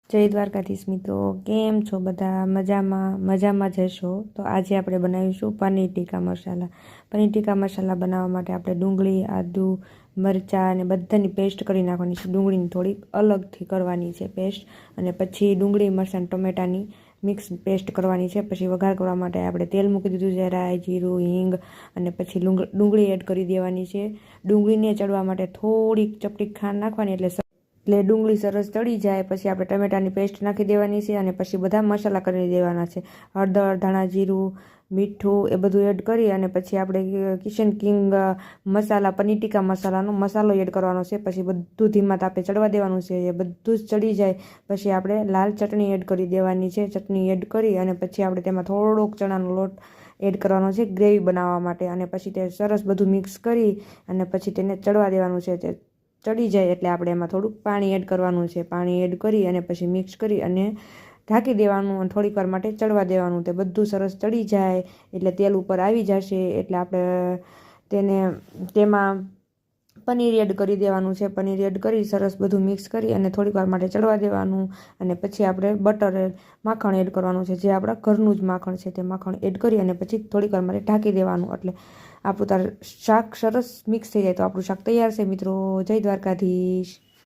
જય દ્વારકાધીશ મિત્રો, કેમ છો બધા? મજામાં જશો. તો આજે આપણે બનાવીશું પનીર ટીકા મસાલા. પનીર ટીકા મસાલા બનાવવા માટે આપણે ડુંગળી, આદુ, મરચાં અને બધાની પેસ્ટ કરી નાખવાની છે. ડુંગળીની થોડીક અલગથી કરવાની છે પેસ્ટ, અને પછી ડુંગળી, મરચાં, ટમેટાની મિક્સ પેસ્ટ કરવાની છે. પછી વઘાર કરવા માટે આપણે તેલ મૂકી દીધું છે, રાઈ, જીરું, હિંગ, અને પછી ડુંગળી એડ કરી દેવાની છે. ડુંગળીને ચડવા માટે થોડીક ચપટી ખાંડ નાખવાની, એટલે ડુંગળી સરસ ચડી જાય. પછી આપણે ટમેટાની પેસ્ટ નાખી દેવાની છે, અને પછી બધા મસાલા કરી દેવાના છે. હળદર, ધાણા જીરું, મીઠું એ બધું એડ કરી, અને પછી આપણે કિચન કિંગ મસાલા, પનીર ટીકા મસાલાનો મસાલો એડ કરવાનો છે. પછી બધું ધીમા તાપે ચડવા દેવાનું છે. એ બધું જ ચડી જાય પછી આપણે લાલ ચટણી એડ કરી દેવાની છે. ચટણી એડ કરી અને પછી આપણે તેમાં થોડોક ચણાનો લોટ એડ કરવાનો છે ગ્રેવી બનાવવા માટે, અને પછી તે સરસ બધું મિક્સ કરી અને પછી તેને ચડવા દેવાનું છે. ચડી જાય એટલે આપણે એમાં થોડુંક પાણી એડ કરવાનું છે. પાણી એડ કરી અને પછી મિક્સ કરી અને ઢાંકી દેવાનું અને થોડીક વાર માટે ચડવા દેવાનું. તે બધું સરસ ચડી જાય એટલે તેલ ઉપર આવી જશે એટલે આપણે તેમાં પનીર એડ કરી દેવાનું છે. પનીર એડ કરી સરસ બધું મિક્સ કરી અને થોડીક વાર માટે ચડવા દેવાનું. અને પછી આપણે માખણ એડ કરવાનું છે, જે આપણા ઘરનું જ માખણ છે. તે માખણ એડ કરી અને પછી થોડીક વાર માટે ઢાંકી દેવાનું. એટલે આપણું શાક સરસ મિક્સ થઈ જાય તો આપણું શાક તૈયાર છે મિત્રો. જય દ્વારકાધીશ.